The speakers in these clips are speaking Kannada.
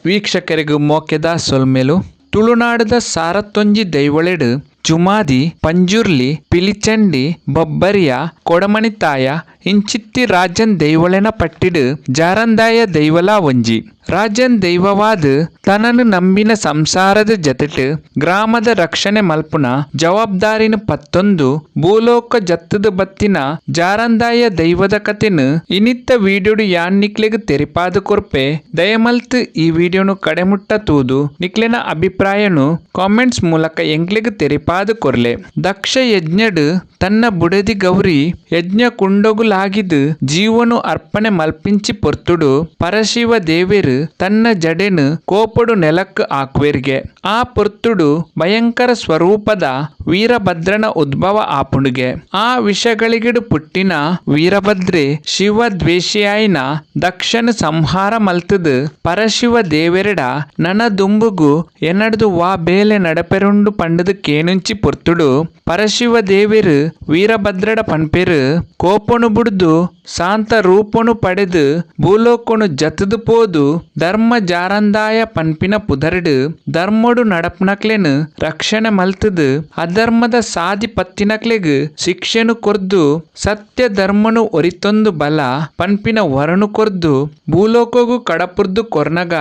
ವೀಕ್ಷಕರಿಗೂ ಮೋಕೆದ ಸೊಲ್ಮೆಲು ತುಳುನಾಡದ ಸಾರತ್ತೊಂಜಿ ದೈವಳೆಡು ಜುಮಾದಿ ಪಂಜುರ್ಲಿ ಪಿಲಿಚಂಡಿ ಬೊಬ್ಬರಿಯ ಕೊಡಮಣಿತಾಯ ಇಂಚಿತ್ತಿ ರಾಜನ್ ದೈವಳೆನ ಪಟ್ಟಿಡು ಜಾರಂದಾಯ ದೈವಲ ಒಂಜಿ ರಾಜನ್ ದೈವವಾದ ತನನು ನಂಬಿನ ಸಂಸಾರದ ಜತೆಟ್ ಗ್ರಾಮದ ರಕ್ಷಣೆ ಮಲ್ಪುನ ಜವಾಬ್ದಾರಿನ ಪತ್ತೊಂದು ಭೂಲೋಕ ಜತ್ತದ ಬತ್ತಿನ ಜಾರಂದಾಯ ದೈವದ ಕತೆನು ಇನಿತ್ತ ವಿಡಿಯೋಡು ಯಾನ್ ನಿಕ್ಲೆಗ್ ತೆರಿಪಾದ ಕೊರ್ಪೆ ದಯಮಲ್ತ್ ಈ ವಿಡಿಯೋನು ಕಡೆಮುಟ್ಟ ತೂದು ನಿಕ್ಲೆನ ಅಭಿಪ್ರಾಯನು ಕಾಮೆಂಟ್ಸ್ ಮೂಲಕ ಎಂಕ್ಲೆಗ್ ತೆರಿಪಾದ ಕೊರ್ಲೆ ದಕ್ಷ ಯಜ್ಞಡು ತನ್ನ ಬುಡದಿ ಗೌರಿ ಯಜ್ಞ ಕುಂಡೊಗುಲಾಗಿದ್ದು ಜೀವನು ಅರ್ಪಣೆ ಮಲ್ಪಿಂಚಿ ಪೊರ್ತುಡು ಪರಶಿವ ದೇವೇರು ತನ್ನ ಜಡೆನು ಕೋಪಡು ನೆಲಕ್ಕೆ ಹಾಕ್ವೇರ್ಗೆ ಆ ಪೊರ್ತುಡು ಭಯಂಕರ ಸ್ವರೂಪದ ವೀರಭದ್ರನ ಉದ್ಭವ ಆಪುಂಡುಗೆ ಆ ವಿಷಗಳಿಗಿಡು ಪುಟ್ಟಿನ ವೀರಭದ್ರೆ ಶಿವ ದ್ವೇಷಿಯಾಯಿನ ದಕ್ಷನ ಸಂಹಾರ ಮಲ್ತದು ಪರಶಿವ ದೇವೆರಡ ನನ ದುಂಬುಗು ಎನ್ನಡ್ದು ವಾ ಬೇಲೆ ನಡಪೆರುಂಡು ಪಂಡದು ಕೇನುಂಚಿ ಪೊರ್ತುಡು ಪರಶಿವ ದೇವೆರು ವೀರಭದ್ರಡ ಪನ್ಪೆರು ಕೋಪನು ಬುಡ್ದು ಶಾಂತ ರೂಪನು ಪಡೆದು ಭೂಲೋಕನು ಜತದು ಪೋದು ಧರ್ಮ ಜಾರಂದಾಯ ಪನ್ಪಿನ ಪುದರ್ಡು ಧರ್ಮಡು ನಡಪನಕ್ಲೆನು ರಕ್ಷಣೆ ಮಲ್ತದು ಅಧರ್ಮದ ಸಾದಿ ಪತ್ತಿನಕ್ಲೆಗ್ ಶಿಕ್ಷೆನು ಕೊರ್ದು ಸತ್ಯ ಧರ್ಮನು ಒರಿತೊಂದು ಬಲ ಪನ್ಪಿನ ವರನು ಕೊರ್ದು ಭೂಲೋಕಗು ಕಡಪುರ್ದು ಕೊರ್ನಗ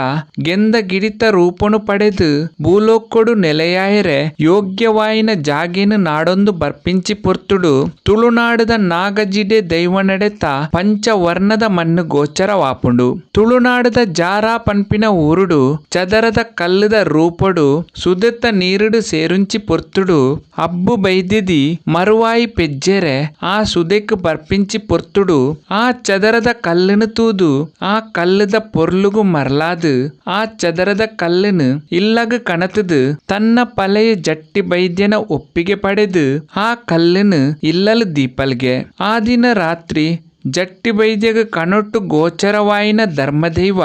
ಗೆಂದ ಗಿಡಿತ ರೂಪನು ಪಡೆದು ಭೂಲೋಕೊಡು ನೆಲೆಯಾಯರೆ ಯೋಗ್ಯವಾಯಿನ ಜಾಗೇನು ನಾಡೊಂದು ಬರ್ಪಿಂಚಿ ಪೊರ್ತುಡು ತುಳುನಾಡದ ನಾಗಜಿಡೆ ದೈವನಡೆತ ಪಂಚವರ್ಣದ ಮಣ್ಣು ಗೋಚರವಾಪುಂಡು ತುಳುನಾಡದ ಜಾರಾ ಪನ್ಪಿನ ಊರುಡು ಚದರದ ಕಲ್ಲದ ರೂಪಡು ಸುದೆತ್ತ ನೀರುಡು ಸೇರುಂಚಿ ಪೊರ್ತುಡು ಅಬ್ಬು ಬೈದಿದಿ ಮರುವಾಯಿ ಪೆಜ್ಜೆರೆ ಆ ಸುದೆಕ್ ಬರ್ಪಿಂಚಿ ಪೊರ್ತುಡು ಆ ಚದರದ ಕಲ್ಲನು ತೂದು ಆ ಕಲ್ಲದ ಪೊರ್ಲುಗು ಮರ್ಲಾದು ಆ ಚದರದ ಕಲ್ಲನು ಇಲ್ಲಗ ಕಣತದು ತನ್ನ ಪಲೆಯ ಜಟ್ಟಿ ಬೈದ್ಯನ ಒಪ್ಪಿಗೆ ಪಡೆದು ಆ ಕಲ್ಲನು ಇಲ್ಲಲು ದೀಪಲ್ಗೆ ಆ ದಿನ ರಾತ್ರಿ ಜಟ್ಟಿ ಬೈದ್ಯಗ ಕನೊಟ್ಟು ಗೋಚರವಾಯಿನ ಧರ್ಮದೈವ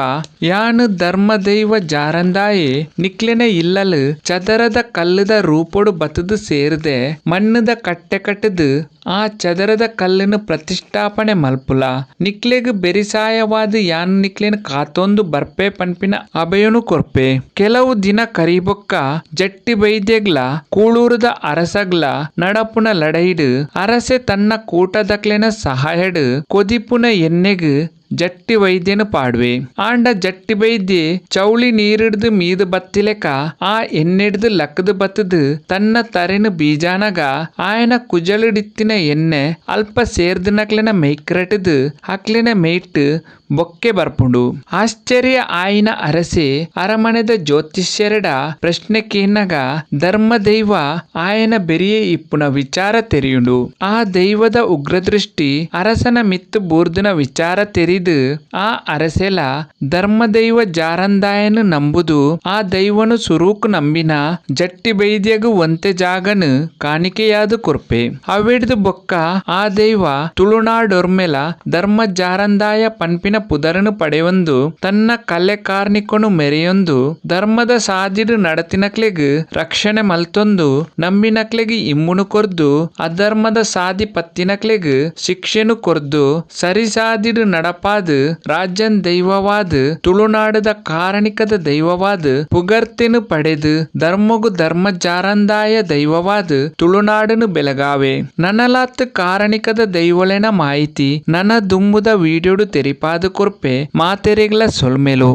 ಯಾನು ಧರ್ಮದೈವ ಜಾರಂದಾಯೆ ನಿಕ್ಲೆನ ಇಲ್ಲಲು ಚದರದ ಕಲ್ಲದ ರೂಪೊಡು ಬತದು ಸೇರದೆ ಮಣ್ಣದ ಕಟ್ಟೆ ಕಟ್ಟದು ಆ ಚದರದ ಕಲ್ಲನ್ನು ಪ್ರತಿಷ್ಠಾಪನೆ ಮಲ್ಪುಲ ನಿಕ್ಲೆಗ್ ಬೆರಿಸಾಯವಾದ ಯಾನು ನಿಕ್ಲೆನ ಕಾತೊಂದು ಬರ್ಪೆ ಪನ್ಪಿನ ಅಭಯನು ಕೊರ್ಪೆ ಕೆಲವು ದಿನ ಕರಿಬೊಕ್ಕ ಜಟ್ಟಿ ಬೈದ್ಯಗ್ಲ ಕೂಳೂರದ ಅರಸಗ್ಲ ನಡಪುನ ಲಡೈಡು ಅರಸೆ ತನ್ನ ಕೂಟದಕ್ಲೆನ ಸಹಾಯಡು ಕೊದಿಪುನ ಎನ್ನೆಗ್ ಜಟ್ಟಿ ವೈದ್ಯನು ಪಾಡ್ವೆ ಆಂಡ ಜಟ್ಟಿ ವೈದ್ಯೆ ಚೌಳಿ ನೀರಿಡ್ದು ಮೀದು ಬತ್ತಿಲೆಕ ಆ ಎಣ್ಣೆಡ್ದು ಲಕ್ಕದು ಬತ್ತದು ತನ್ನ ತರೆನು ಬೀಜಾನಗ ಆಯನ ಕುಜಲಿಡಿತ್ತಿನ ಎಣ್ಣೆ ಅಲ್ಪ ಸೇರ್ದಿನಕ್ಲೆನ ಮೈಕ್ರಟದು ಹಕ್ಲಿನ ಮೇಯ್ಟ್ ಬೊಕ್ಕೆ ಬರ್ಪುಂಡು ಆಶ್ಚರ್ಯ ಆಯಿನ ಅರಸೆ ಅರಮನೆದ ಜ್ಯೋತಿಷ್ಯರೆಡ ಪ್ರಶ್ನೆ ಕೇನಗ ಧರ್ಮ ದೈವ ಆಯನ ಬೆರಿಯೆ ಇಪ್ಪುನ ವಿಚಾರ ತೆರೆಯುಂಡು ಆ ದೈವದ ಉಗ್ರದೃಷ್ಟಿ ಅರಸನ ಮಿತ್ತು ಬೂರ್ದಿನ ವಿಚಾರ ತೆರಿದು ಆ ಅರಸೆಲ ಧರ್ಮ ದೈವ ಜಾರಂದಾಯನು ನಂಬುದು ಆ ದೈವನು ಸುರೂಕು ನಂಬಿನ ಜಟ್ಟಿ ಬೈದ್ಯಗು ಒಂತೆ ಜಾಗನು ಕಾಣಿಕೆಯಾದು ಕೊರ್ಪೆ ಅವಿಡ್ದು ಬೊಕ್ಕ ಆ ದೈವ ತುಳುನಾಡೊರ್ಮೆಲ ಧರ್ಮ ಜಾರಂದಾಯ ಪನ್ಪಿನ ಪುದರನು ಪಡೆಯೊಂದು ತನ್ನ ಕಲೆ ಕಾರ್ನಿಕೊನು ಮೆರೆಯೊಂದು ಧರ್ಮದ ಸಾದಿಡು ನಡತಿನಕ್ಲೆಗ್ ರಕ್ಷಣೆ ಮಲ್ತೊಂದು ನಂಬಿನಕ್ಲೆಗ್ ಇಮ್ಮುನು ಕೊರ್ದು ಅಧರ್ಮದ ಸಾದಿ ಪತ್ತಿನಕ್ಲೆಗ್ ಶಿಕ್ಷೆನು ಕೊರ್ದು ಸರಿ ಸಾದಿಡು ನಡಪಾದು ರಾಜನ್ ದೈವವಾದ ತುಳುನಾಡದ ಕಾರಣಿಕದ ದೈವವಾದ ಪುಗರ್ತೆನು ಪಡೆದು ಧರ್ಮಗು ಧರ್ಮ ಜಾರಂದಾಯ ದೈವವಾದ ತುಳುನಾಡನು ಬೆಳಗಾವೆ ನನಲಾತ್ ಕಾರಣಿಕದ ದೈವಲೆನ ಮಾಹಿತಿ ನನ್ನ ದುಂಬುದ ವಿಡಿಯೋಡು ತೆರಿಪಾದ ಕೊರ್ಪೆ ಮಾತೆರೆಗ್ಲ ಸೊಲ್ಮೆಲು।